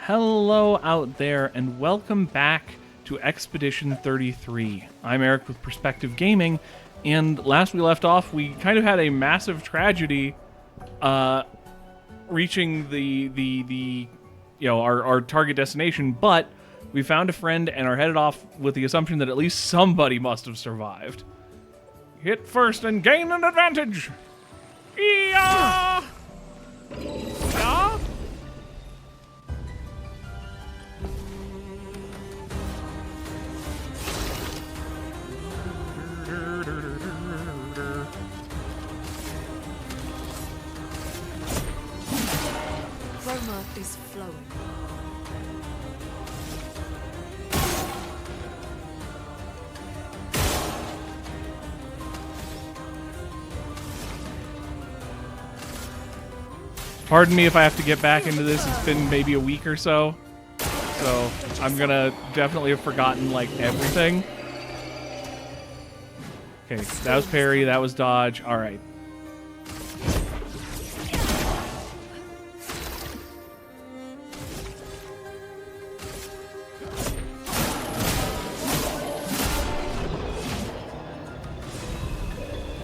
Hello out there, and welcome back to Expedition 33. I'm Eric with Perspective Gaming, and last we left off, we kind of had a massive tragedy, reaching our target destination, but we found a friend and are headed off with the assumption that at least somebody must have survived. Hit first and gain an advantage! Yeah! Yeah? Aroma is flowing. Pardon me if I have to get back into this. It's been maybe a week or so. So I'm gonna definitely have forgotten like everything. Okay, that was parry, that was dodge. Alright.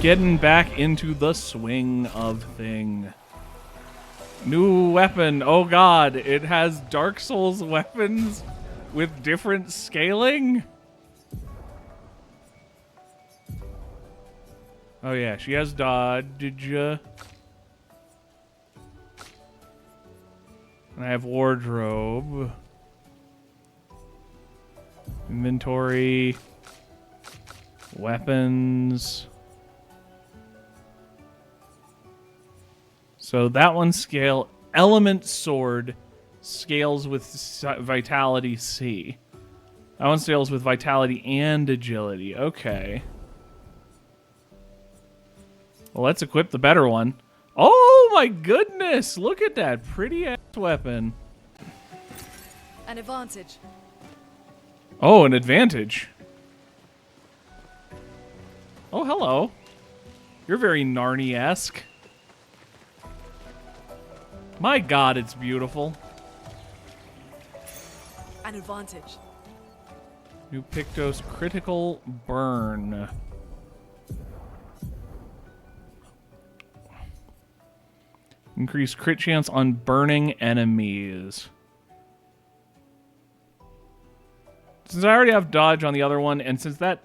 Getting back into the swing of thing. New weapon. Oh god, it has Dark Souls weapons with different scaling? Oh yeah, she has dodge. And I have wardrobe. Inventory. Weapons. So that one scale, element sword, scales with vitality C. That one scales with vitality and agility. Okay. Well, let's equip the better one. Oh my goodness! Look at that pretty ass weapon. An advantage. Oh, an advantage. Oh, hello. You're very Narnia-esque. My god, it's beautiful. An advantage. New Pictos critical burn. Increase crit chance on burning enemies. Since I already have dodge on the other one, and since that,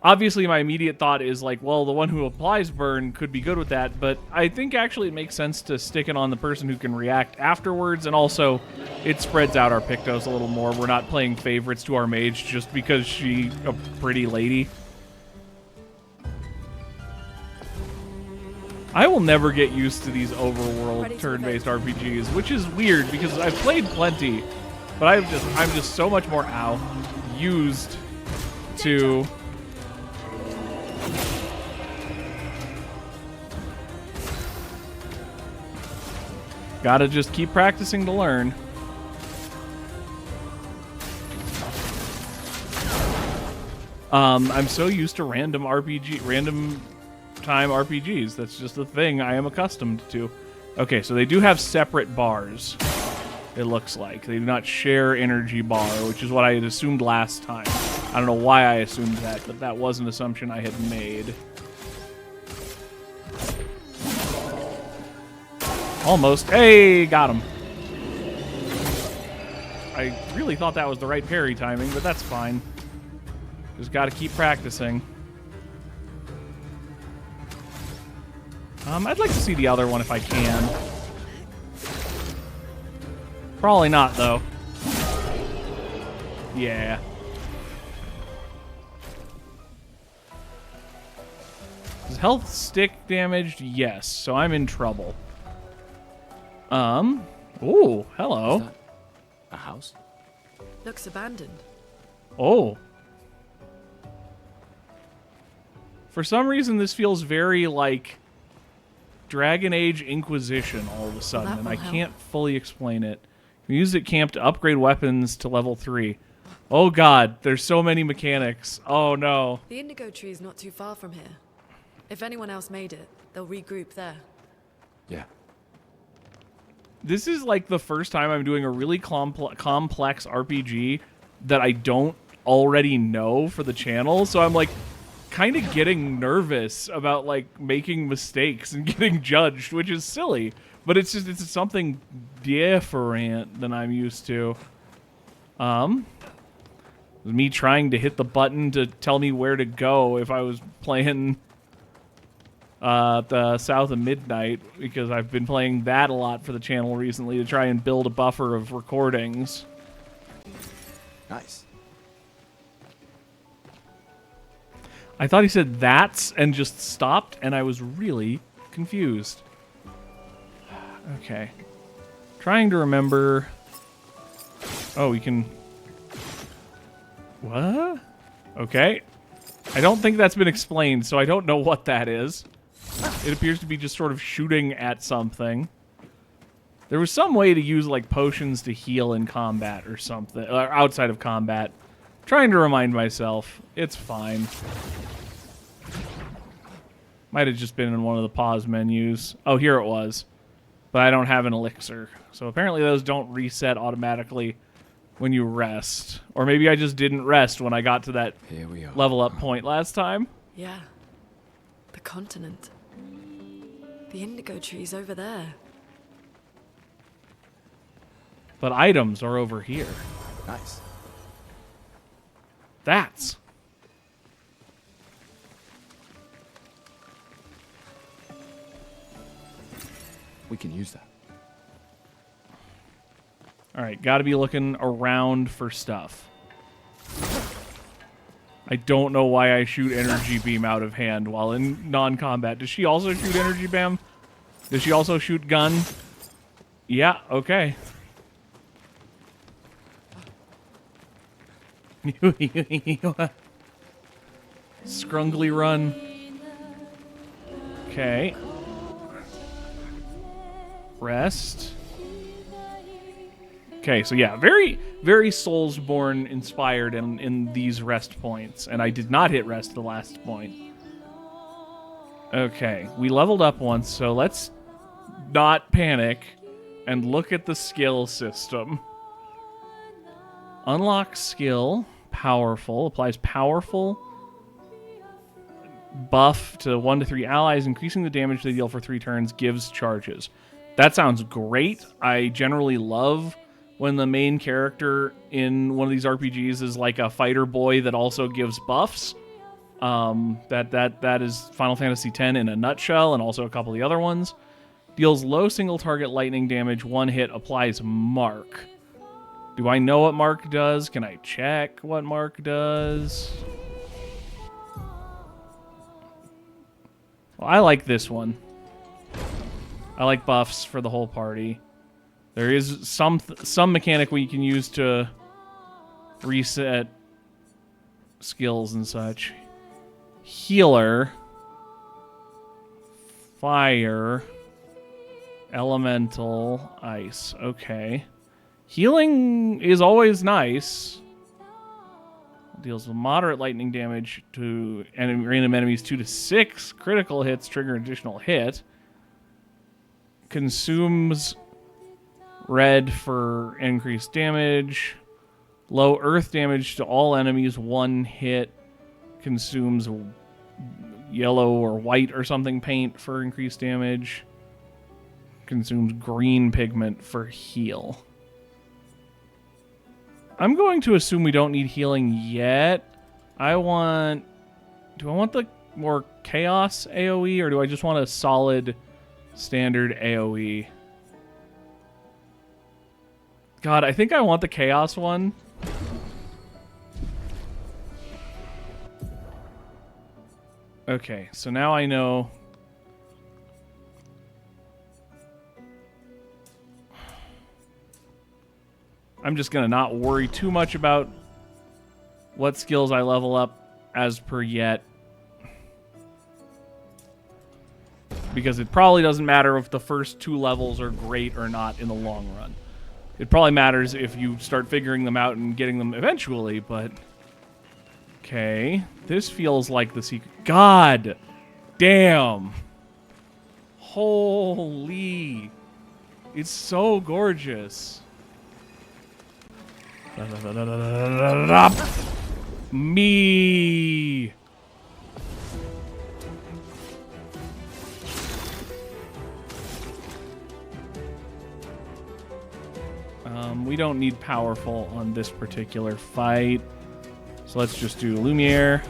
obviously, my immediate thought is like, well, the one who applies burn could be good with that, but I think actually it makes sense to stick it on the person who can react afterwards, and also it spreads out our Pictos a little more. We're not playing favorites to our mage just because she's a pretty lady. I will never get used to these overworld turn-based RPGs, which is weird because I've played plenty, but I'm just so much more used to. Gotta just keep practicing to learn. I'm so used to random time RPGs. That's just the thing I am accustomed to. Okay, so they do have separate bars, it looks like. They do not share energy bar, which is what I had assumed last time. I don't know why I assumed that, but that was an assumption I had made. Almost. Hey, got him. I really thought that was the right parry timing, but that's fine. Just gotta keep practicing. I'd like to see the other one if I can. Probably not, though. Yeah. Is health stick damaged? Yes, so I'm in trouble. Oh, hello. Is that a house? Looks abandoned. Oh. For some reason, this feels very, like, Dragon Age Inquisition all of a sudden, and I can't fully explain it. We used at camp to upgrade weapons to level 3. Oh god, there's so many mechanics. Oh no. The indigo tree is not too far from here. If anyone else made it, they'll regroup there. Yeah. This is like the first time I'm doing a really complex RPG that I don't already know for the channel, so I'm like kind of getting nervous about like making mistakes and getting judged, which is silly, but it's something different than I'm used to. Me trying to hit the button to tell me where to go if I was playing the South of Midnight, because I've been playing that a lot for the channel recently to try and build a buffer of recordings. Nice. I thought he said that's and just stopped, and I was really confused. Okay. Trying to remember. Oh, we can... What? Okay. I don't think that's been explained, so I don't know what that is. It appears to be just sort of shooting at something. There was some way to use, like, potions to heal in combat or something, or outside of combat. Trying to remind myself. It's fine. Might have just been in one of the pause menus. Oh, here it was. But I don't have an elixir. So apparently those don't reset automatically when you rest. Or maybe I just didn't rest when I got to that Here we are. level up point last time. Yeah. The continent. The indigo trees over there. But items are over here. Nice. That's... We can use that. Alright, gotta be looking around for stuff. I don't know why I shoot energy beam out of hand while in non-combat. Does she also shoot energy beam? Does she also shoot gun? Yeah, okay. Scrungly run. Okay. Rest. Okay, so yeah, very, very Soulsborne inspired in these rest points, and I did not hit rest at the last point. Okay, we leveled up once, so let's not panic and look at the skill system. Unlock skill, powerful, applies powerful buff to 1 to 3 allies, increasing the damage they deal for 3 turns, gives charges. That sounds great. I generally love when the main character in one of these RPGs is like a fighter boy that also gives buffs. That is Final Fantasy X in a nutshell, and also a couple of the other ones. Deals low single target lightning damage, 1 hit, applies mark. Do I know what mark does? Can I check what mark does? Well, I like this one. I like buffs for the whole party. There is some mechanic we can use to reset skills and such. Healer. Fire. Elemental. Ice. Okay. Healing is always nice. Deals with moderate lightning damage to random enemies 2 to 6. Critical hits trigger additional hit. Consumes red for increased damage. Low earth damage to all enemies, 1 hit. Consumes yellow or white or something paint for increased damage. Consumes green pigment for heal. I'm going to assume we don't need healing yet. Do I want the more chaos AoE, or do I just want a solid standard AoE? God, I think I want the chaos one. Okay, so now I know. I'm just going to not worry too much about what skills I level up as per yet. Because it probably doesn't matter if the first 2 levels are great or not in the long run. It probably matters if you start figuring them out and getting them eventually, but... Okay. This feels like the secret... God! Damn! Holy... It's so gorgeous. Me. We don't need powerful on this particular fight. So let's just do Lumiere.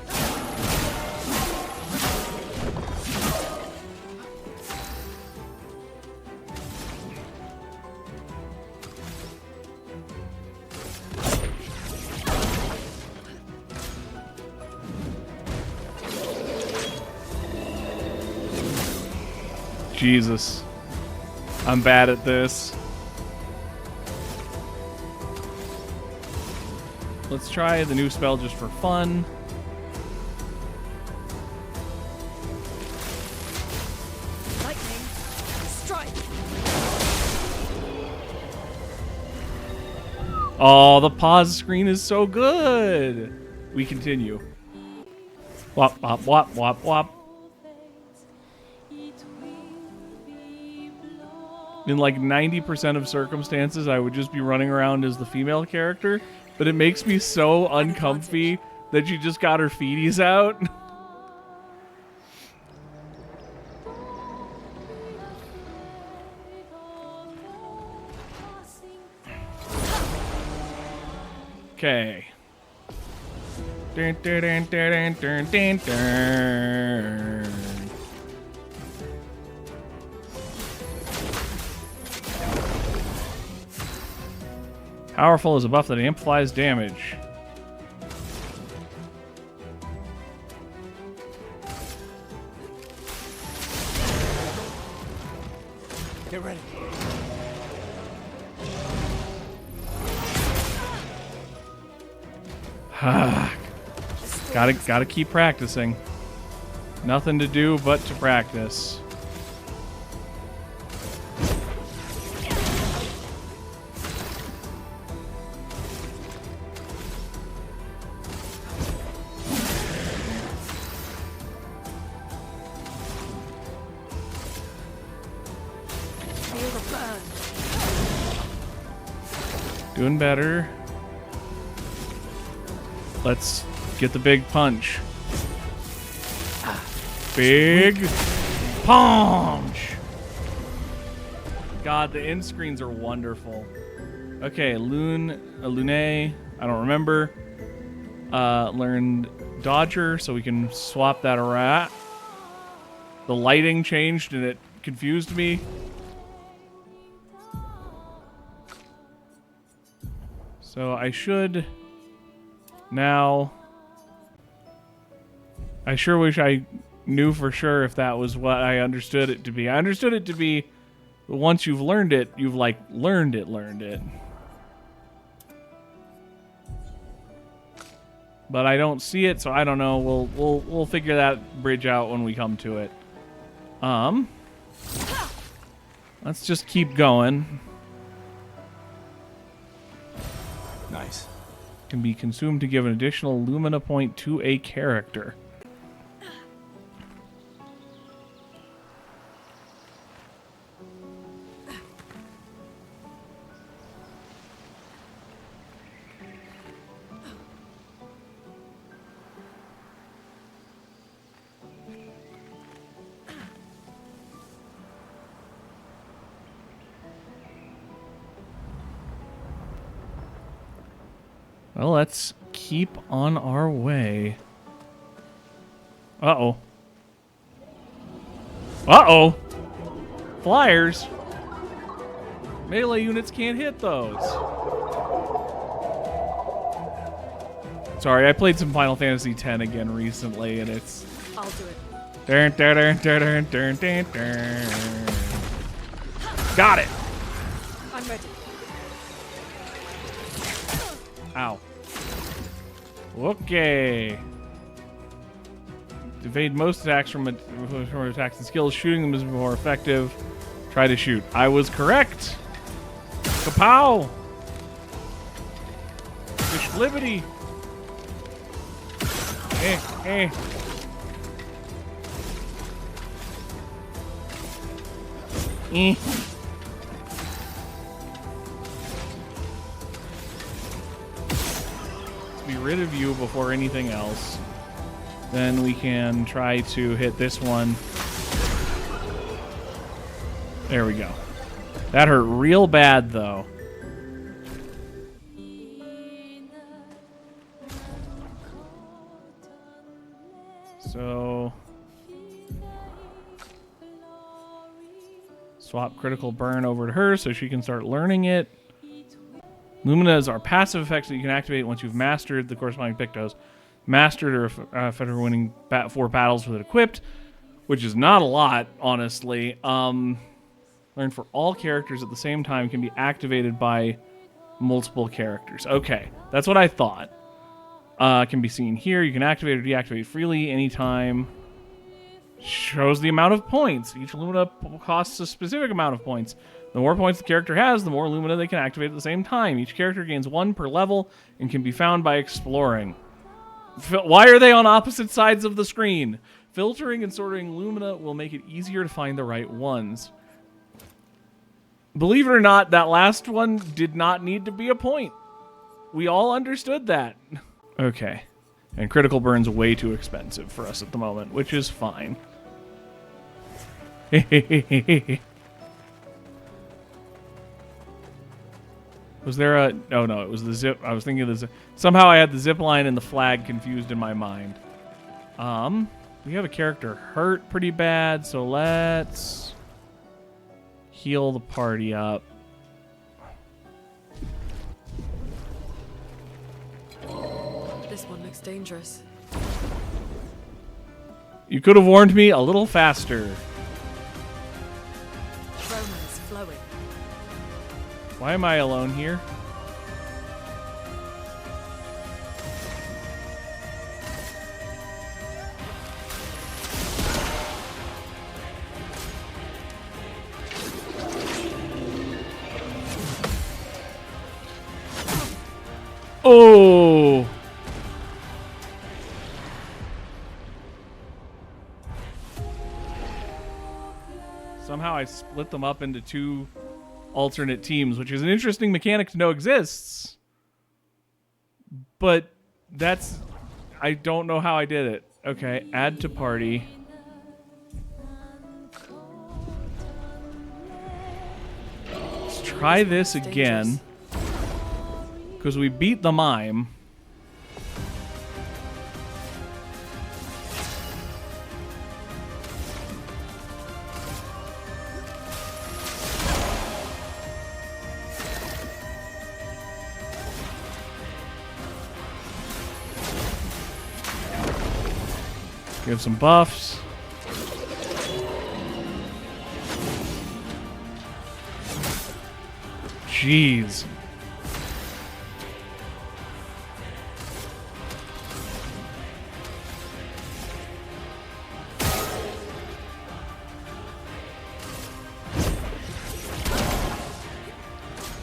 Jesus. I'm bad at this. Let's try the new spell just for fun. Lightning strike. Oh, the pause screen is so good. We continue. Wop, wop, wop, wop, wop. In like 90% of circumstances, I would just be running around as the female character, but it makes me so uncomfy that she just got her feeties out. Okay. Dun, dun, dun, dun, dun, dun, dun. Powerful is a buff that amplifies damage. Get ready. Gotta keep practicing. Nothing to do but to practice. Feel the burn. Doing better. Let's get the big punch. Big punch! God, the end screens are wonderful. Okay, Lune, I don't remember. Learned Dodger, so we can swap that around. The lighting changed and it confused me. So I should now... I sure wish I knew for sure if that was what I understood it to be. I understood it to be once you've learned it, you've like learned it. But I don't see it, so I don't know. We'll figure that bridge out when we come to it. Let's just keep going. Nice. Can be consumed to give an additional Lumina point to a character. Well, let's keep on our way. Uh-oh. Uh-oh! Flyers! Melee units can't hit those. Sorry, I played some Final Fantasy X again recently, and it's... I'll do it. Dun, dun, dun, dun, dun, dun, dun. Got it! I'm ready. Ow. Okay. Evade most attacks from attacks and skills. Shooting them is more effective. Try to shoot. I was correct. Kapow! Fish liberty. Eh. rid of you before anything else. Then we can try to hit this one. There we go. That hurt real bad, though. So... swap critical burn over to her so she can start learning it. Lumina's are passive effects that you can activate once you've mastered the corresponding Pictos. Mastered or effective for winning 4 battles with it equipped, which is not a lot, honestly. Learn for all characters at the same time can be activated by multiple characters. Okay, that's what I thought. Can be seen here. You can activate or deactivate freely anytime. Shows the amount of points. Each Lumina costs a specific amount of points. The more points the character has, the more Lumina they can activate at the same time. Each character gains 1 per level and can be found by exploring. Why are they on opposite sides of the screen? Filtering and sorting Lumina will make it easier to find the right ones. Believe it or not, that last one did not need to be a point. We all understood that. Okay. And critical burn's way too expensive for us at the moment, which is fine. Was there a... Oh, no, it was the zip. I was thinking of the zip. Somehow I had the zip line and the flag confused in my mind. We have a character hurt pretty bad, so let's heal the party up. This one looks dangerous. You could have warned me a little faster. Romance flowing. Why am I alone here? Oh! Somehow I split them up into 2 alternate teams, which is an interesting mechanic to know exists. But that's... I don't know how I did it. Okay, add to party. Let's try this again. Because we beat the mime. Give some buffs. Jeez.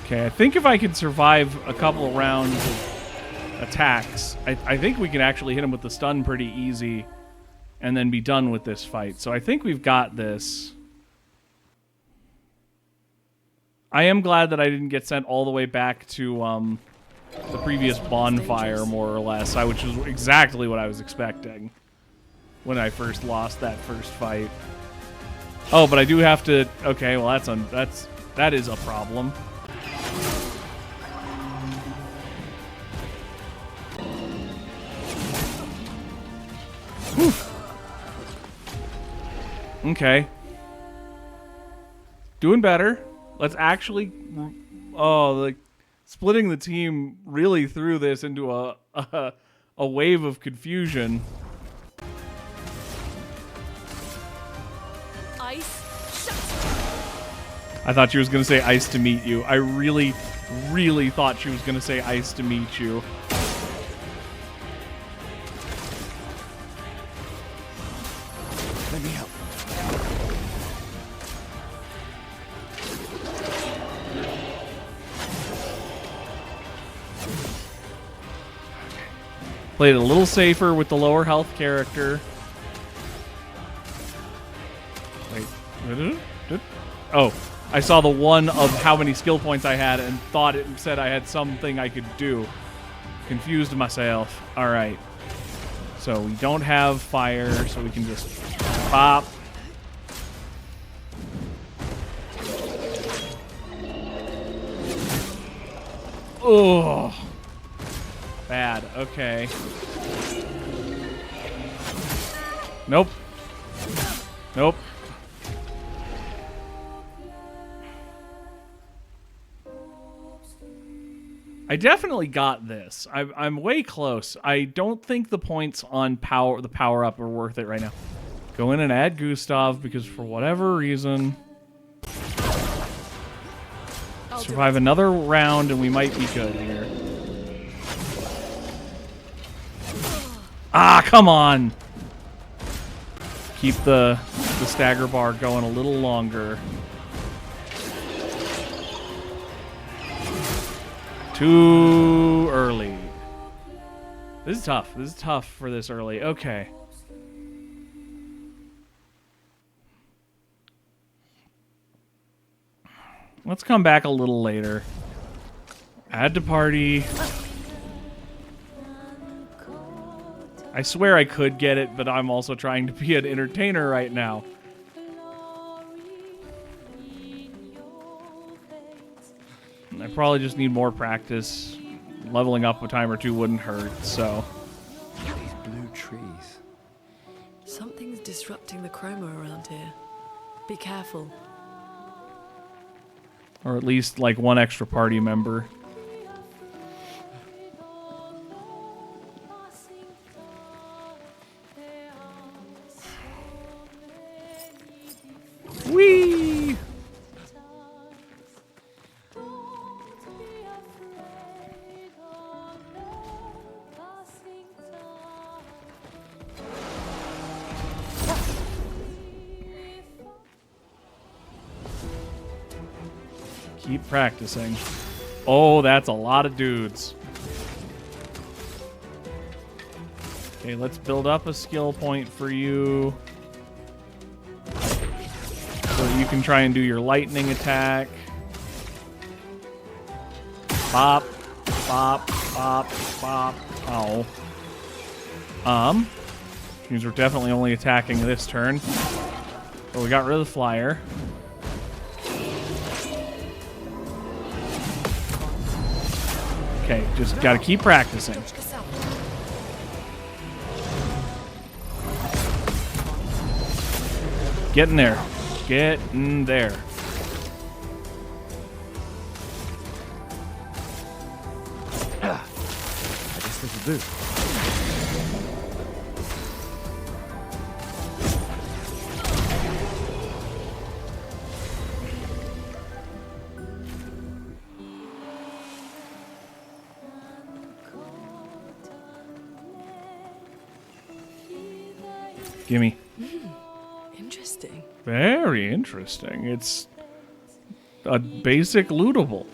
Okay, I think if I can survive a couple of rounds of attacks, I think we can actually hit him with the stun pretty easy and then be done with this fight. So I think we've got this. I am glad that I didn't get sent all the way back to the previous bonfire, more or less, which is exactly what I was expecting when I first lost that first fight. Oh, but I do have to... Okay, well, that is a problem. Whew. Okay. Doing better. Let's actually... Oh, like, splitting the team really threw this into a wave of confusion. Ice, shut. I thought she was going to say ice to meet you. I really, really thought she was going to say ice to meet you. Let me help. Played it a little safer with the lower health character. Wait. Oh, I saw the one of how many skill points I had and thought it said I had something I could do. Confused myself. All right. So we don't have fire, so we can just pop. Oh. Bad. Okay. Nope. Nope. I definitely got this. I'm way close. I don't think the points on the power up are worth it right now. Go in and add Gustav because for whatever reason, survive another round and we might be good here. Ah, come on. Keep the stagger bar going a little longer. Too early. This is tough. This is tough for this early. Okay. Let's come back a little later. Add to party. I swear I could get it, but I'm also trying to be an entertainer right now. I probably just need more practice. Leveling up a time or two wouldn't hurt, so. These blue trees. Something's disrupting the chroma around here. Be careful. Or at least, like, one extra party member. Whee! Keep practicing. Oh, that's a lot of dudes. Okay, let's build up a skill point for you. So that you can try and do your lightning attack. Bop, bop, bop, bop. Oh. Means we're definitely only attacking this turn. But we got rid of the flyer. Okay, just gotta keep practicing. Get in there. Get in there. I guess this'll do. Gimme. Interesting. Very interesting. It's a basic lootable.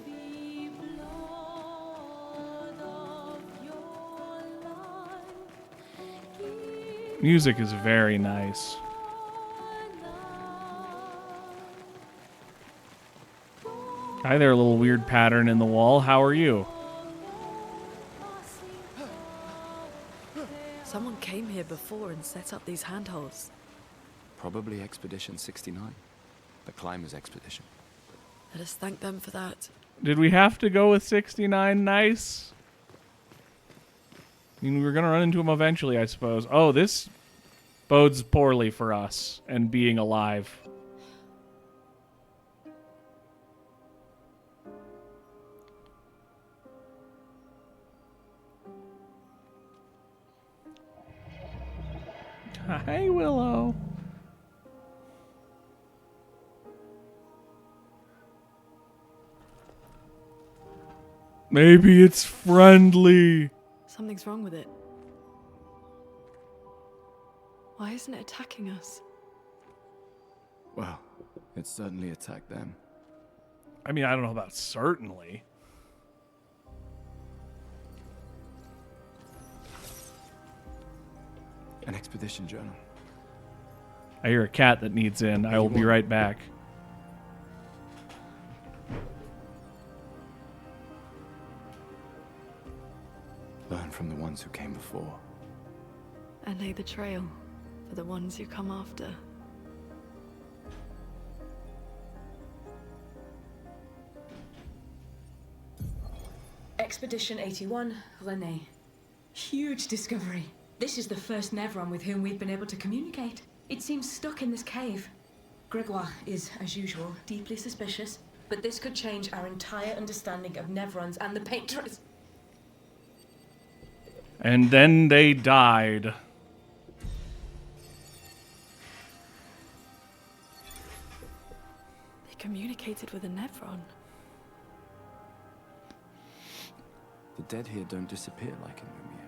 Music is very nice. Hi there, little weird pattern in the wall. How are you? Someone came here before and set up these handholds. Probably Expedition 69. The Climbers Expedition. Let us thank them for that. Did we have to go with 69 nice? I mean, we were going to run into him eventually, I suppose. Oh, this bodes poorly for us and being alive. Hi, Willow. Maybe it's friendly. Something's wrong with it. Why isn't it attacking us? Well, it certainly attacked them. I mean, I don't know about certainly. An expedition journal. I hear a cat that needs in. I will be right back. The learn from the ones who came before. And lay the trail for the ones who come after. Expedition 81, René. Huge discovery. This is the first Nevron with whom we've been able to communicate. It seems stuck in this cave. Gregoire is, as usual, deeply suspicious, but this could change our entire understanding of Nevrons and the Painters. And then they died. They communicated with a Nevron. The dead here don't disappear like in Lumia.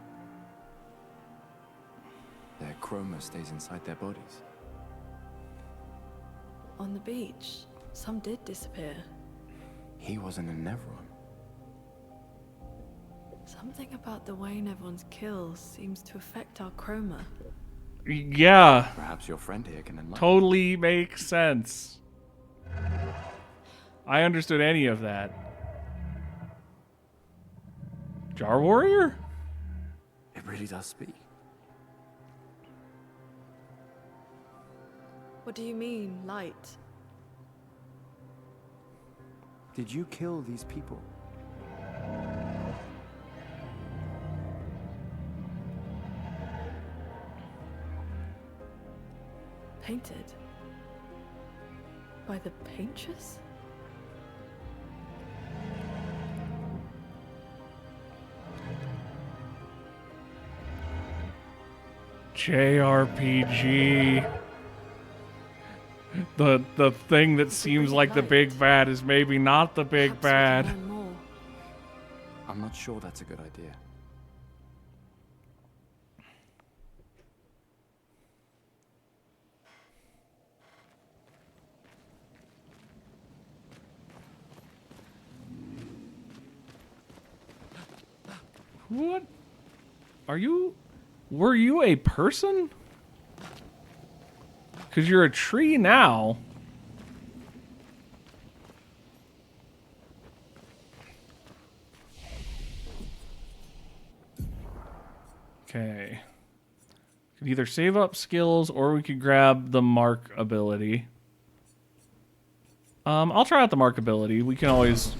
Their chroma stays inside their bodies. On the beach, some did disappear. He wasn't a Nevron. Something about the way Nevrons kill seems to affect our chroma. Yeah, Perhaps your friend here can enlighten. totally makes sense. I understood any of that. Jar Warrior? It really does speak. What do you mean, light? Did you kill these people? Painted? By the Painters? JRPG. The thing that seems like the big bad is maybe not the big Perhaps we bad. can learn more. I'm not sure that's a good idea. What? Were you a person? Because you're a tree now. Okay. Could either save up skills or we could grab the mark ability. I'll try out the mark ability. We can always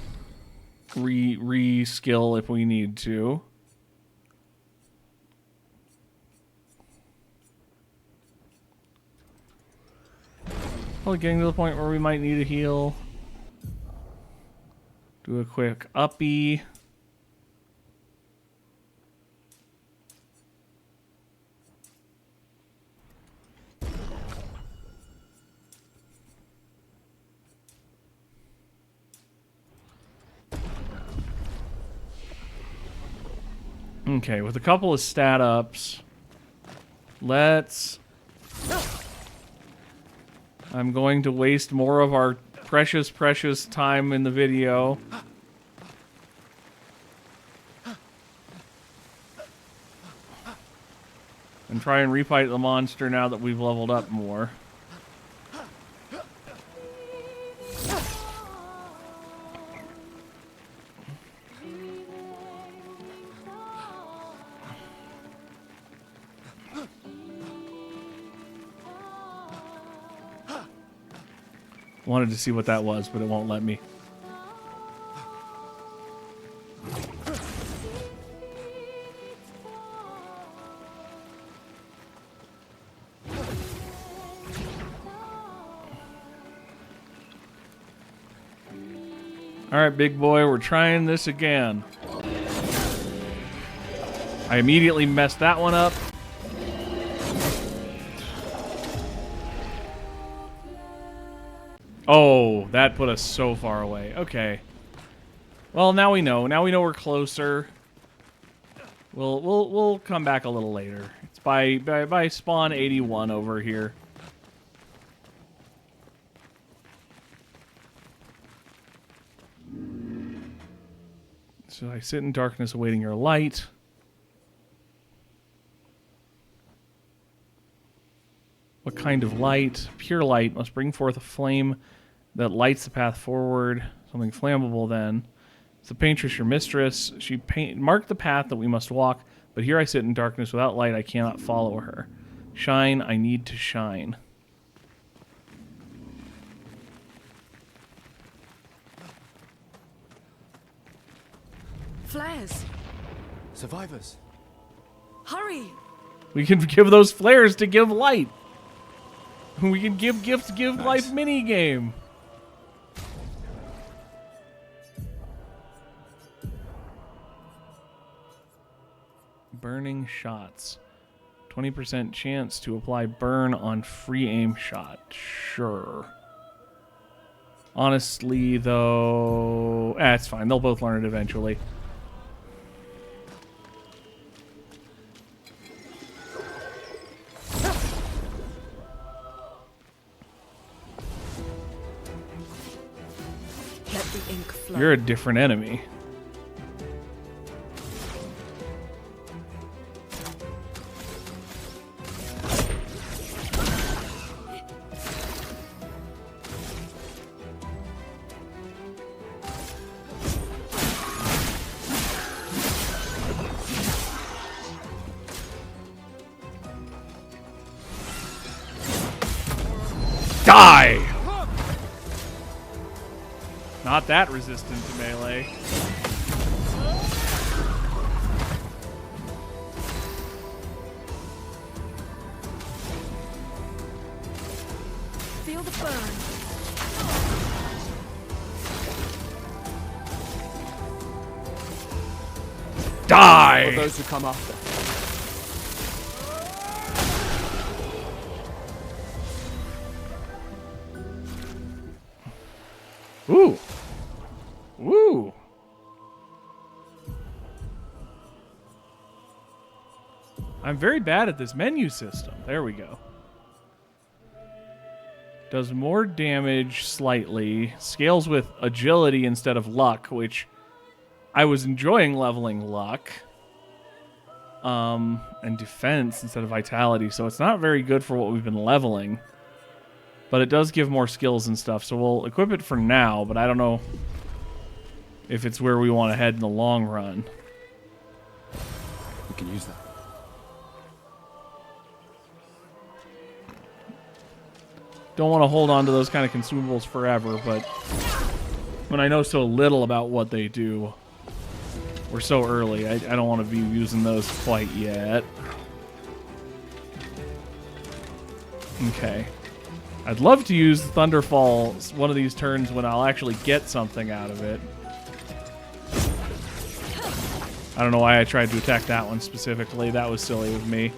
re-skill if we need to. Probably getting to the point where we might need a heal. Do a quick uppy. Okay, with a couple of stat ups, I'm going to waste more of our precious, precious time in the video. And try and refight the monster now that we've leveled up more. Wanted to see what that was, but it won't let me. All right, big boy, we're trying this again. I immediately messed that one up. Oh, that put us so far away. Okay. Well, now we know. Now we know we're closer. We'll come back a little later. It's by spawn 81 over here. So I sit in darkness awaiting your light. What kind of light? Pure light must bring forth a flame that lights the path forward. Something flammable then. It's the paintress, your mistress. She marked the path that we must walk, but here I sit in darkness without light. I cannot follow her. Shine, I need to shine. Flares! Survivors. Hurry! We can give those flares to give light. We can give gifts, give Nice. life mini game. Burning shots. 20% chance to apply burn on free aim shot. Sure. Honestly, though, it's fine. They'll both learn it eventually. Let the ink flow. You're a different enemy. Die! Not that resistant to melee. Feel the burn. Die! For those who come after. Ooh. Ooh. I'm very bad at this menu system. There we go. Does more damage slightly. Scales with agility instead of luck, which I was enjoying leveling luck. And defense instead of vitality, so it's not very good for what we've been leveling. But it does give more skills and stuff, so we'll equip it for now, but I don't know if it's where we want to head in the long run. We can use that. Don't want to hold on to those kind of consumables forever, but when I know so little about what they do, we're so early, I don't want to be using those quite yet. Okay. I'd love to use Thunderfall one of these turns when I'll actually get something out of it. I don't know why I tried to attack that one specifically. That was silly of me.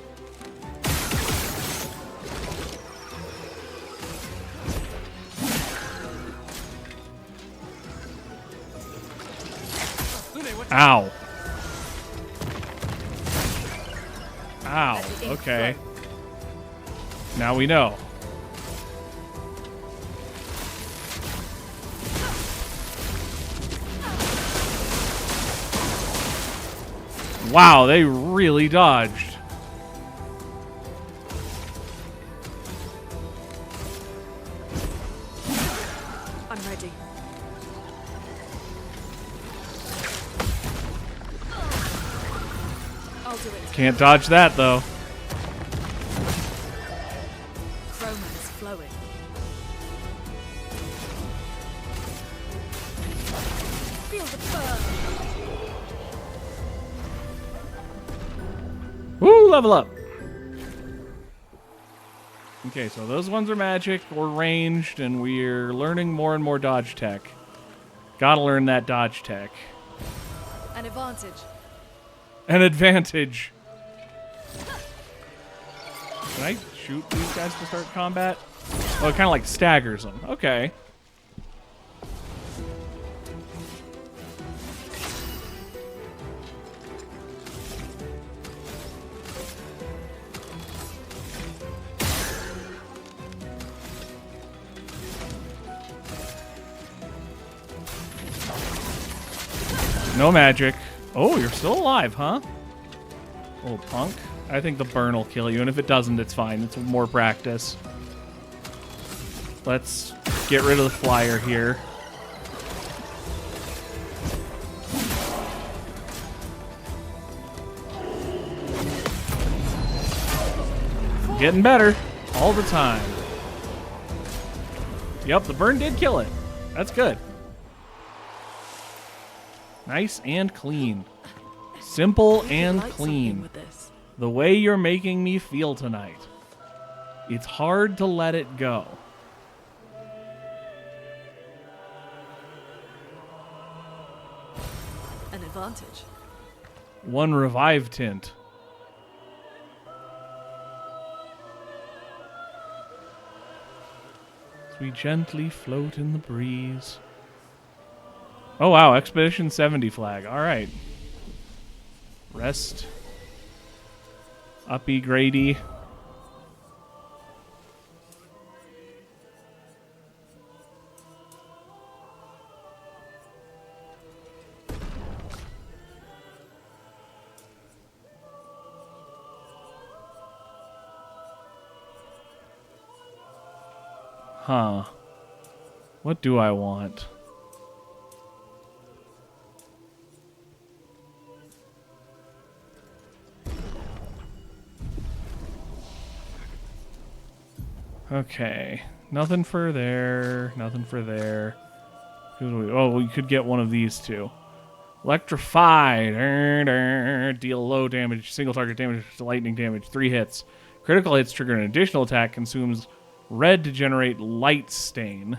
Ow. Ow. Okay. Now we know. Wow, they really dodged. I'm ready. I'll do it. Can't dodge that, though. Chroma's flowing. Feel the burn. Woo, level up. Okay, so those ones are magic or ranged, and we're learning more and more dodge tech. Gotta learn that dodge tech. An advantage. An advantage. Can I shoot these guys to start combat? Oh, it kind of like staggers them. Okay. No magic. Oh, you're still alive, huh? Little punk. I think the burn will kill you, and if it doesn't, it's fine. It's more practice. Let's get rid of the flyer here. Getting better all the time. Yep, the burn did kill it. That's good. Nice and clean. Simple and Light something clean. with this. The way you're making me feel tonight. It's hard to let it go. An advantage. One revive tint. As we gently float in the breeze. Oh wow, Expedition 70 flag. Alright. Rest. Uppy Grady. Huh. What do I want? Okay. Nothing for there. Nothing for there. Oh, we could get one of these two. Electrify. Deal low damage, single target damage to lightning damage. 3 hits. Critical hits trigger an additional attack. Consumes red to generate light stain.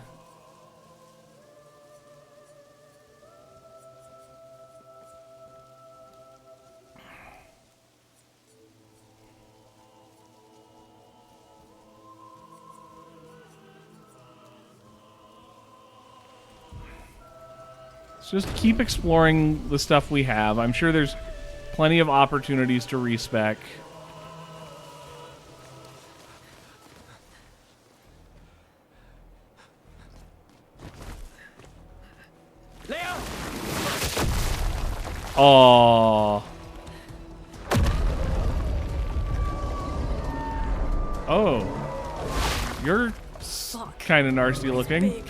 Let's just keep exploring the stuff we have. I'm sure there's plenty of opportunities to respec. Oh. Oh. You're kind of nasty looking. Big.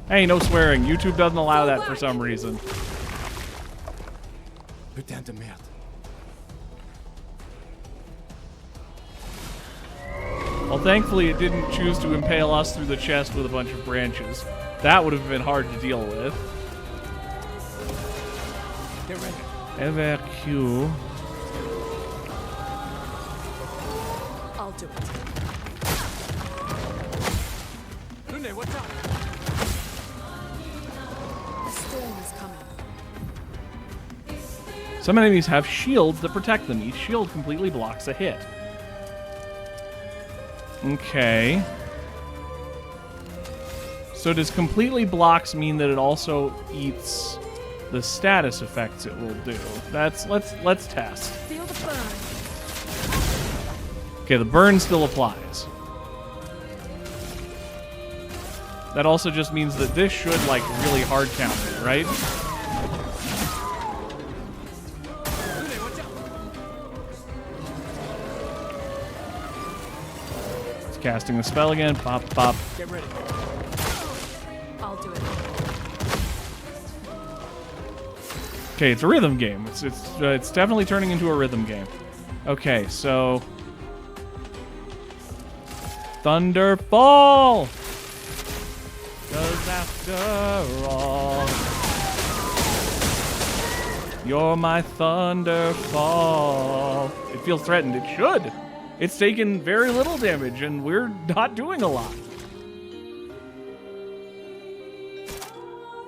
Hey, no swearing. YouTube doesn't allow that for some reason. Putain de merde. Well, thankfully it didn't choose to impale us through the chest with a bunch of branches. That would have been hard to deal with. Get ready. Evacuate. I'll do it. Lune, what's up? The storm is coming. Some enemies have shields that protect them. Each shield completely blocks a hit. Okay. So does completely blocks mean that it also eats the status effects it will do? Let's test. Feel the burn. Okay, the burn still applies. That also just means that this should like really hard counter it, right? Lune, watch out. It's casting the spell again. Pop, pop. Get ready. I'll do it. Okay, it's a rhythm game. It's definitely turning into a rhythm game. Okay, so Thunderfall. 'Cause after all, you're my Thunderfall. It feels threatened. It should. It's taken very little damage, and we're not doing a lot.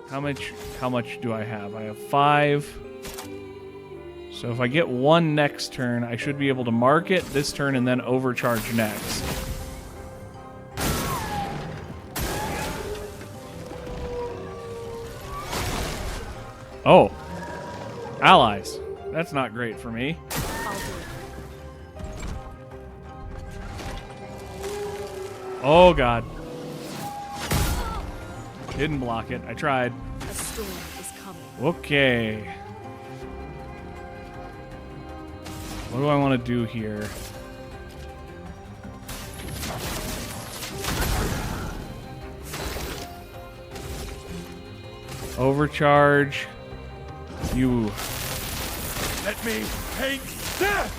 How much do I have? I have 5. So if I get 1 next turn, I should be able to mark it this turn and then overcharge next. Oh. Allies. That's not great for me. I'll do it. Oh god. Didn't block it. I tried. A storm is coming. Okay. What do I want to do here? Overcharge. You. Let me take death!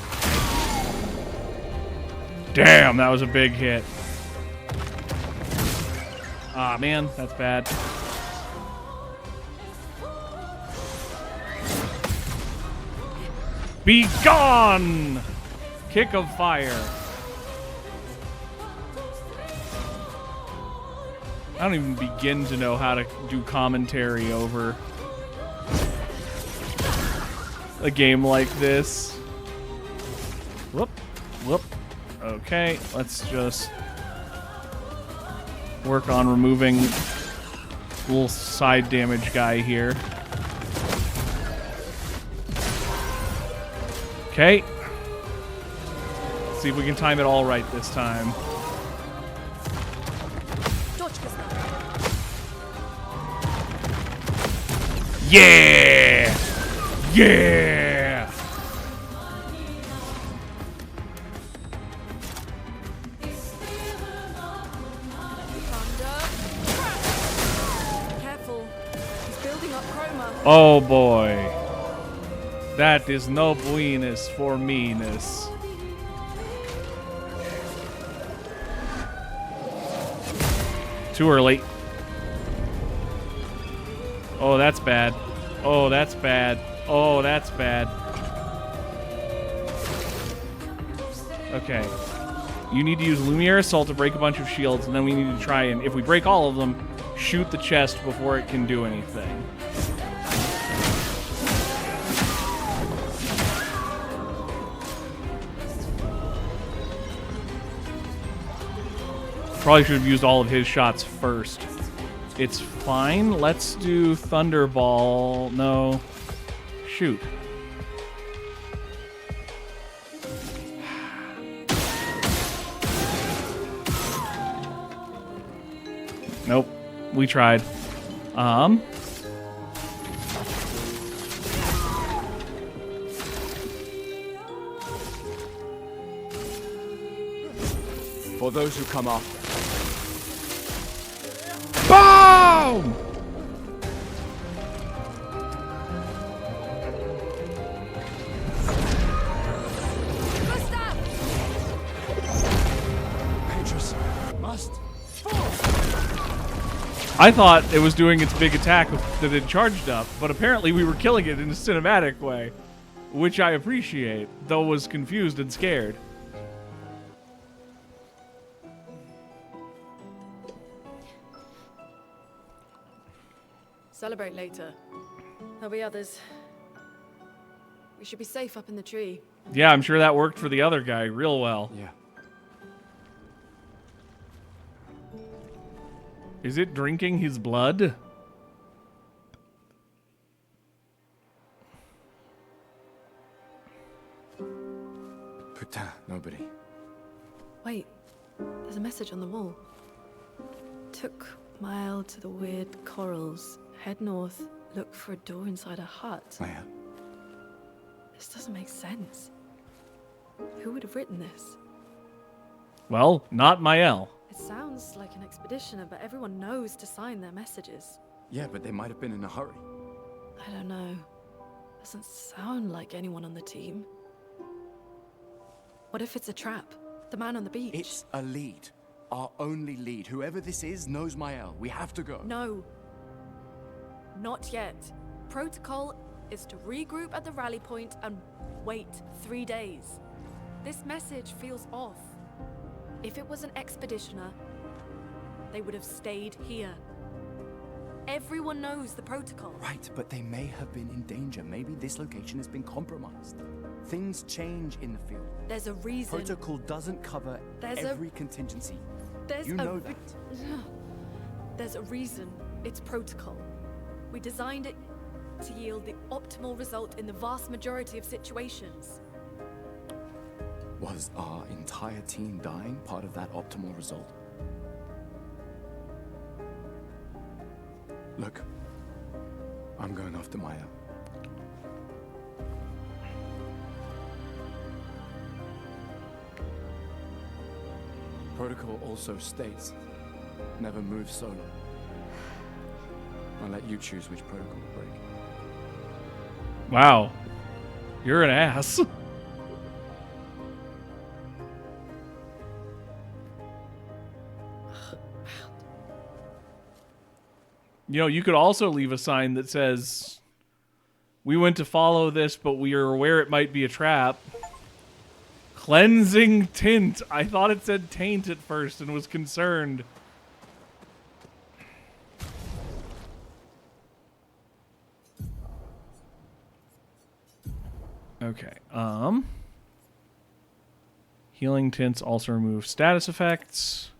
Damn, that was a big hit. Ah, man, that's bad. Be gone! Kick of fire. I don't even begin to know how to do commentary over a game like this. Whoop, whoop. Okay, let's just work on removing little side damage guy here. Okay. Let's see if we can time it all right this time. Yeah! Yeah! Careful. He's building up chroma. Oh boy. That is no buenas for meanness. Too early. Oh, that's bad. Oh, that's bad. Oh, that's bad. Okay. You need to use Lumiere Assault to break a bunch of shields, and then we need to try and, if we break all of them, shoot the chest before it can do anything. Probably should have used all of his shots first. It's fine. Let's do Thunderball. No. Shoot. Nope. We tried. For those who come up. Boom! Petrus must fall. I thought it was doing its big attack that it charged up, but apparently we were killing it in a cinematic way, which I appreciate, though was confused and scared. Celebrate later. There'll be others. We should be safe up in the tree. Yeah, I'm sure that worked for the other guy real well. Yeah. Is it drinking his blood? Putain, nobody. Wait, there's a message on the wall. Took mile to the weird corals. Head north, look for a door inside a hut. Oh, yeah. This doesn't make sense. Who would have written this? Well, not Mael. It sounds like an expeditioner, but everyone knows to sign their messages. Yeah, but they might have been in a hurry. I don't know. Doesn't sound like anyone on the team. What if it's a trap? The man on the beach? It's a lead. Our only lead. Whoever this is knows Mael. We have to go. No. Not yet. Protocol is to regroup at the rally point and wait 3 days. This message feels off. If it was an expeditioner, they would have stayed here. Everyone knows the protocol. Right, but they may have been in danger. Maybe this location has been compromised. Things change in the field. There's a reason. Protocol doesn't cover every contingency. You know that. There's a reason it's protocol. We designed it to yield the optimal result in the vast majority of situations. Was our entire team dying part of that optimal result? Look, I'm going after Maya. Protocol also states, never move solo. I'll let you choose which protocol to break. Wow. You're an ass. You know, you could also leave a sign that says, "We went to follow this, but we are aware it might be a trap." Cleansing tint. I thought it said taint at first and was concerned. Okay. Healing tints also remove status effects.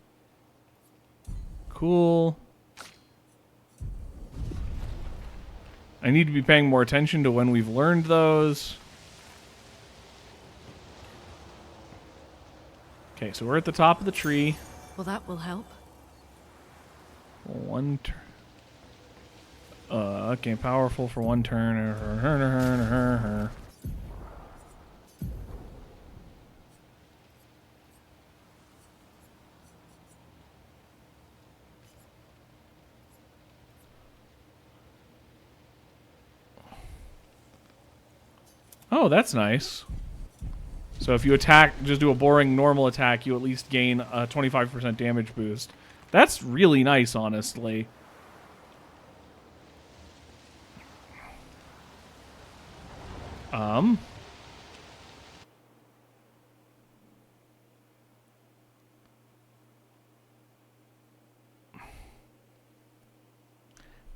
Cool. I need to be paying more attention to when we've learned those. Okay, so we're at the top of the tree. Well, that will help. One turn. Okay, powerful for one turn. Oh, that's nice. So if you attack, just do a boring normal attack, you at least gain a 25% damage boost. That's really nice, honestly.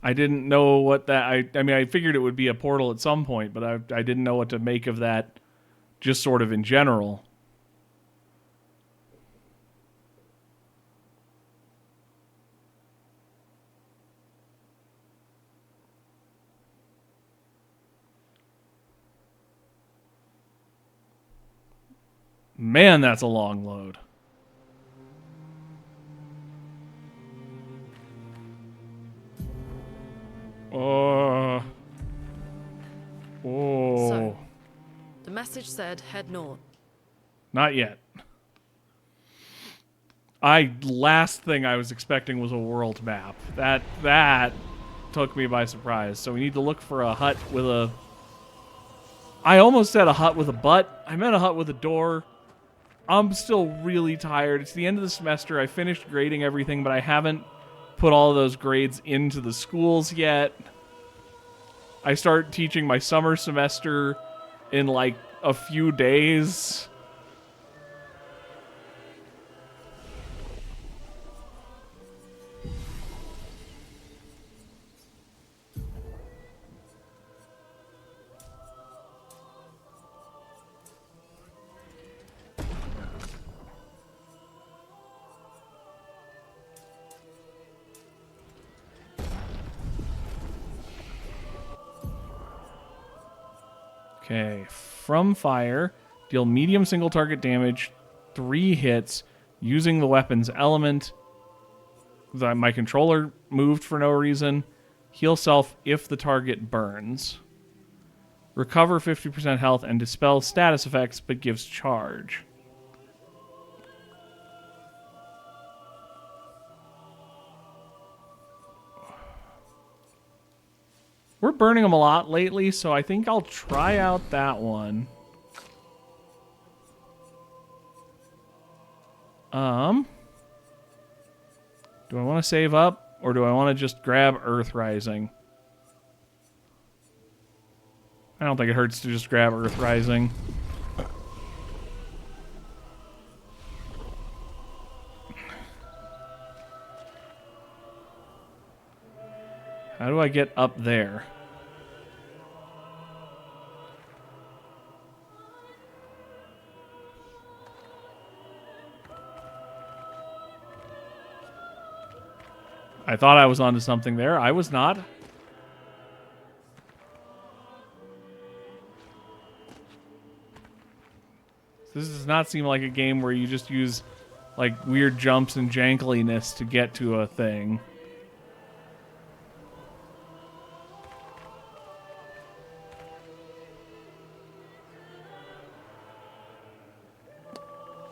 I didn't know what that... I mean, I figured it would be a portal at some point, but I didn't know what to make of that just sort of in general. Man, that's a long load. Oh. So, the message said head north. Not yet. Last thing I was expecting was a world map. That took me by surprise. So we need to look for a hut with a... I almost said a hut with a butt. I meant a hut with a door. I'm still really tired. It's the end of the semester. I finished grading everything, but I haven't put all of those grades into the schools yet. I start teaching my summer semester in like a few days. Okay, from fire, deal medium single target damage, 3 hits, using the weapon's element. My controller moved for no reason. Heal self if the target burns. Recover 50% health and dispel status effects, but gives charge. We're burning them a lot lately, so I think I'll try out that one. Do I want to save up, or do I want to just grab Earth Rising? I don't think it hurts to just grab Earth Rising. How do I get up there? I thought I was onto something there. I was not. This does not seem like a game where you just use like weird jumps and jankeliness to get to a thing.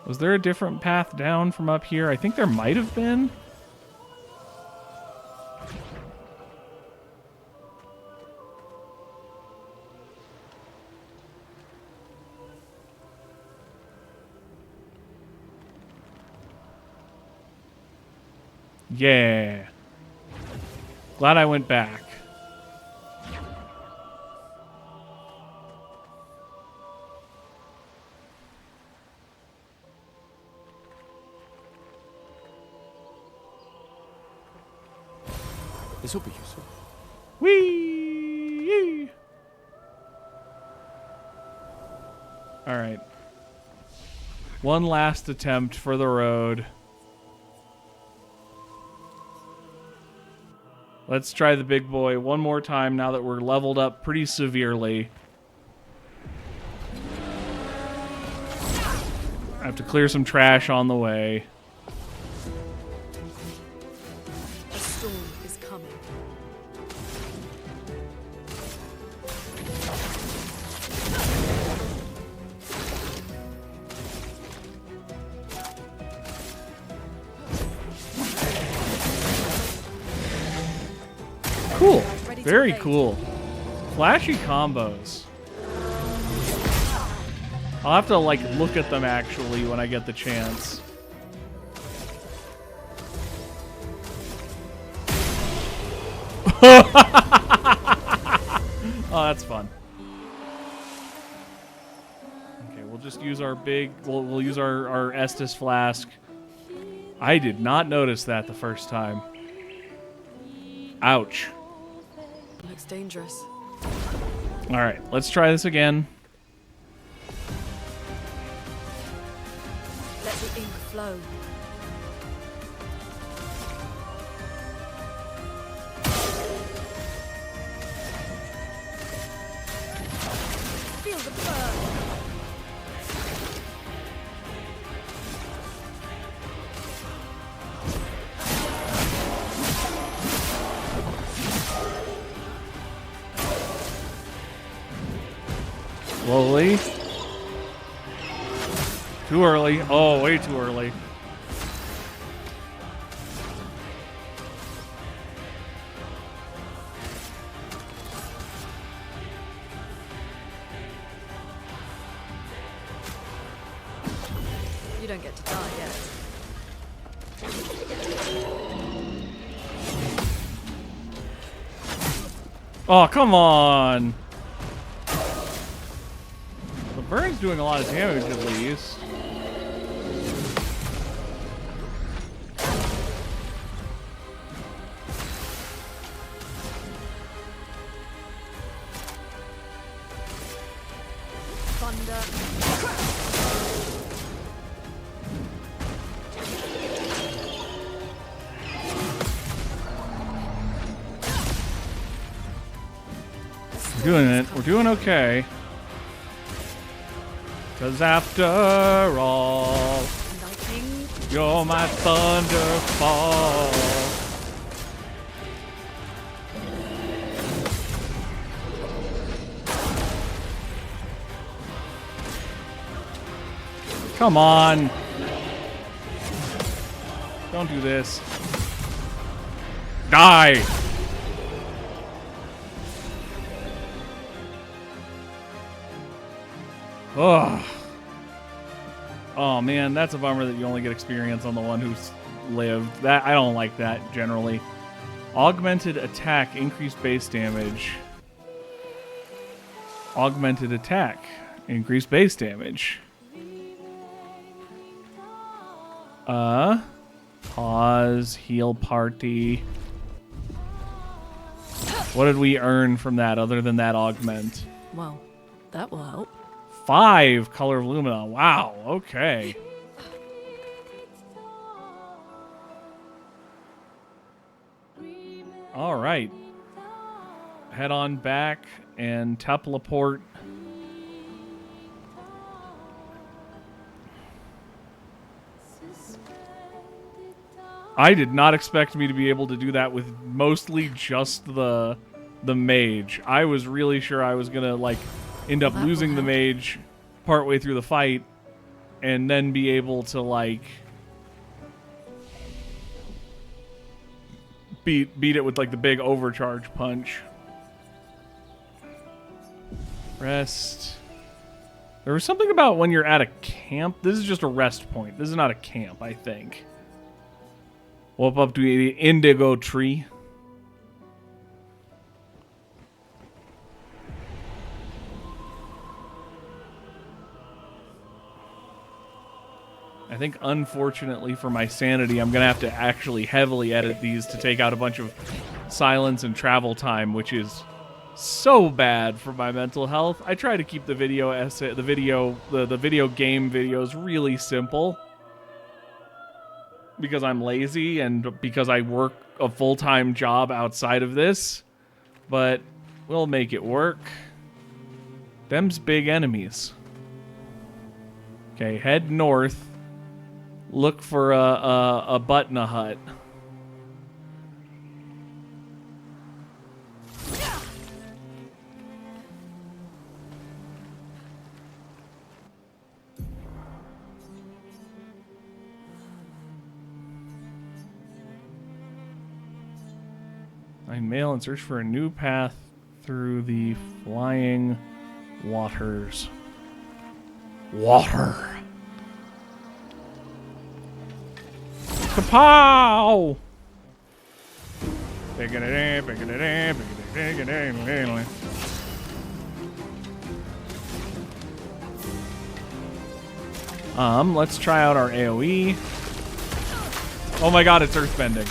Was there a different path down from up here? I think there might have been. Yeah. Glad I went back. This will be useful. Whee! All right. One last attempt for the road. Let's try the big boy one more time now that we're leveled up pretty severely. I have to clear some trash on the way. A storm is coming. Cool. Ready to Very play. cool. Flashy combos. I'll have to, like, look at them, actually, when I get the chance. Oh, that's fun. Okay, we'll just use our big... We'll use our Estus flask. I did not notice that the first time. Ouch. Looks dangerous. All right, let's try this again. Let the ink flow. Feel the burn. Slowly. Too early. Oh, way too early. You don't get to die yet. Oh, come on. The burn's doing a lot of damage at least. Thunder. We're doing it. We're doing okay. Cause after all, Lightning. you're my thunderfall. Come on. Don't do this. Die. Ugh. Oh man, that's a bummer that you only get experience on the one who's lived. That I don't like that generally. Augmented attack, increased base damage. Augmented attack, increased base damage. Pause, heal party. What did we earn from that other than that augment? Well, that will help. 5 color of Lumina. Wow, okay. All right. Head on back and teleport. I did not expect me to be able to do that with mostly just the mage. I was really sure I was going to like end up losing the mage partway through the fight and then be able to like beat it with like the big overcharge punch. Rest. There was something about when you're at a camp. This is just a rest point. This is not a camp, I think. Walk up to the indigo tree. I think, unfortunately for my sanity, I'm going to have to actually heavily edit these to take out a bunch of silence and travel time, which is so bad for my mental health. I try to keep the video essay, the video game videos really simple because I'm lazy and because I work a full-time job outside of this, but we'll make it work. Them's big enemies. Okay, head north. Look for a Butna hut. Find mail and search for a new path through the flying waters. Water. Kapow! Let's try out our AoE. Oh my god, it's earthbending.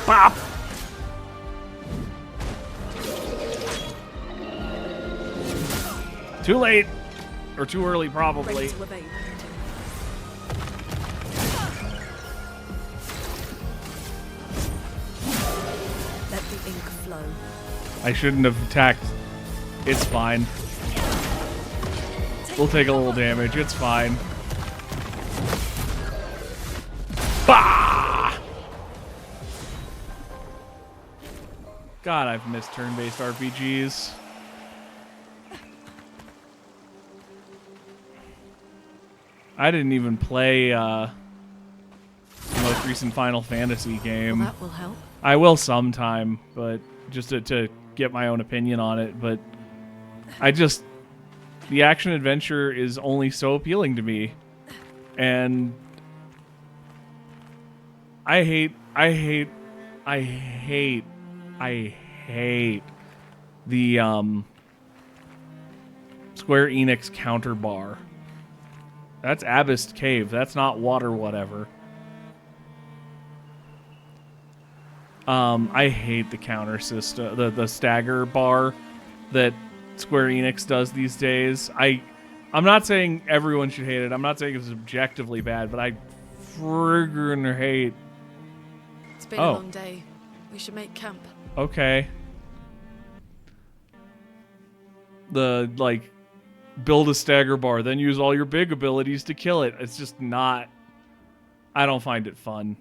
Pop! Too late. Or too early, probably. Ready to evade. Let the ink flow. I shouldn't have attacked. It's fine. We'll take a little damage. It's fine. Bah! God, I've missed turn-based RPGs. I didn't even play the most recent Final Fantasy game. Well, that will help. I will sometime, but just to get my own opinion on it. But the action adventure is only so appealing to me, and I hate the Square Enix counter bar. That's Abyss Cave. That's not water whatever. I hate the counter system, the stagger bar that Square Enix does these days. I'm not saying everyone should hate it. I'm not saying it's objectively bad, but I friggin' hate. It's been a long day. We should make camp. Okay. Build a stagger bar, then use all your big abilities to kill it. It's just not... I don't find it fun.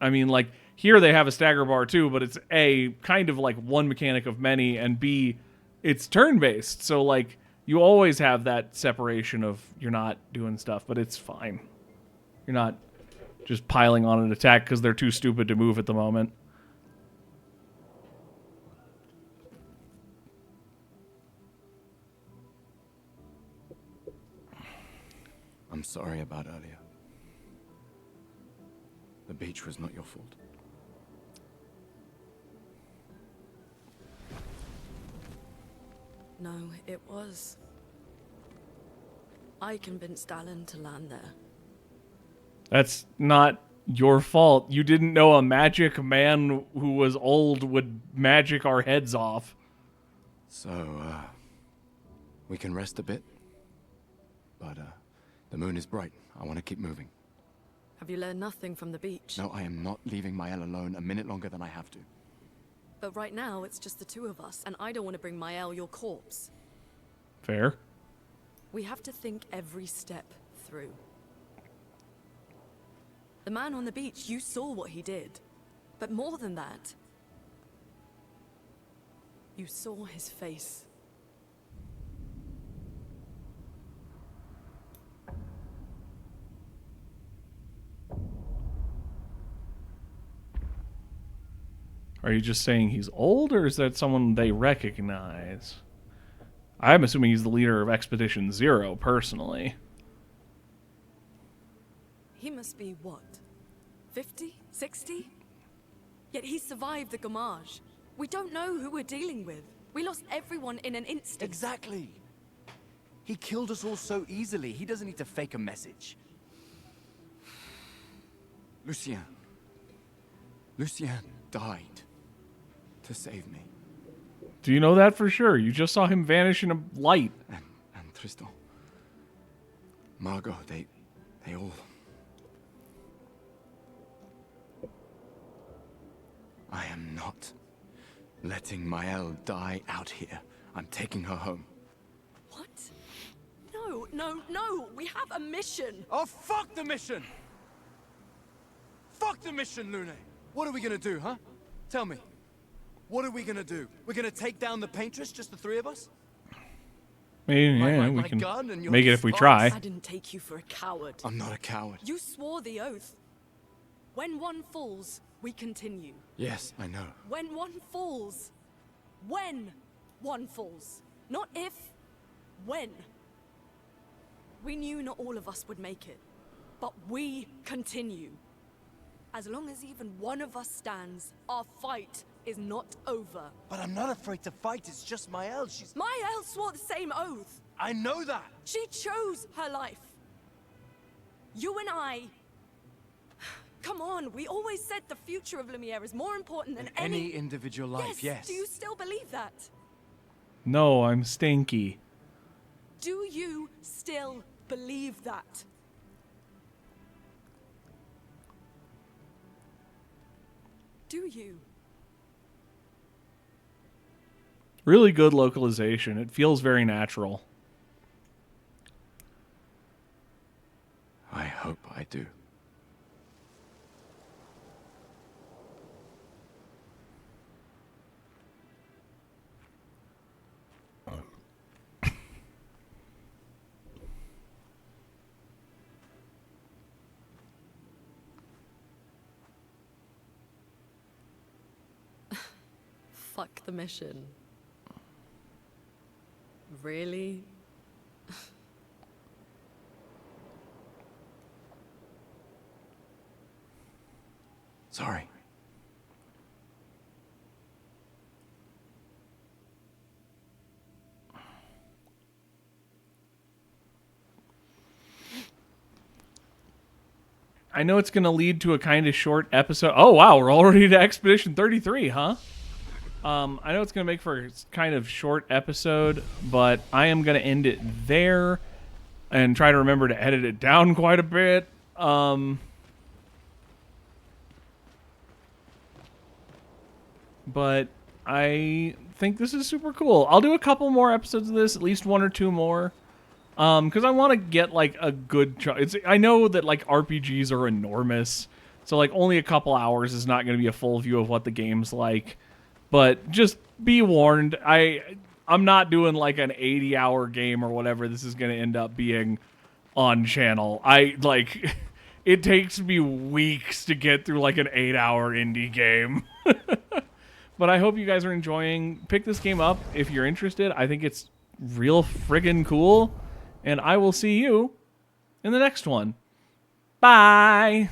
I mean, like, here they have a stagger bar too, but it's A, kind of like one mechanic of many, and B, it's turn-based. So, like, you always have that separation of you're not doing stuff, but it's fine. You're not just piling on an attack because they're too stupid to move at the moment. I'm sorry about earlier. The beach was not your fault. No, it was. I convinced Alan to land there. That's not your fault. You didn't know a magic man who was old would magic our heads off. So, we can rest a bit. But, the moon is bright. I want to keep moving. Have you learned nothing from the beach? No, I am not leaving Mael alone a minute longer than I have to. But right now, it's just the two of us, and I don't want to bring Mael your corpse. Fair. We have to think every step through. The man on the beach, you saw what he did. But more than that, you saw his face. Are you just saying he's old, or is that someone they recognize? I'm assuming he's the leader of Expedition Zero, personally. He must be what? 50? 60? Yet he survived the Gamage. We don't know who we're dealing with. We lost everyone in an instant. Exactly. He killed us all so easily. He doesn't need to fake a message. Lucien. Lucien died to save me. Do you know that for sure? You just saw him vanish in a light. And Tristan. Margot, they all... I am not letting Maëlle die out here. I'm taking her home. What? No, no, no! We have a mission! Oh, fuck the mission! Fuck the mission, Lune! What are we gonna do, huh? Tell me. What are we gonna do? We're gonna take down the Paintress, just the three of us? Maybe, yeah, we can make it if we try. I didn't take you for a coward. I'm not a coward. You swore the oath. When one falls, we continue. Yes, I know. When one falls. When one falls. Not if. When. We knew not all of us would make it. But we continue. As long as even one of us stands, our fight is not over. But I'm not afraid to fight. It's just Maëlle. Maëlle swore the same oath. I know that. She chose her life. You and I... Come on, we always said the future of Lumiere is more important than Any individual life, yes. Do you still believe that? No, I'm stinky. Do you still believe that? Do you? Really good localization. It feels very natural. I hope I do. Fuck the mission. Really? Sorry. I know it's going to lead to a kind of short episode. Oh, wow, we're already to Expedition 33, huh? I know it's going to make for a kind of short episode, but I am going to end it there and try to remember to edit it down quite a bit. But I think this is super cool. I'll do a couple more episodes of this, at least one or two more. Because I want to get, like, a good... I know that, like, RPGs are enormous, so, like, only a couple hours is not going to be a full view of what the game's like. But just be warned, I'm not doing, like, an 80-hour game or whatever this is going to end up being on channel. It takes me weeks to get through, like, an 8-hour indie game. But I hope you guys are enjoying. Pick this game up if you're interested. I think it's real friggin' cool. And I will see you in the next one. Bye!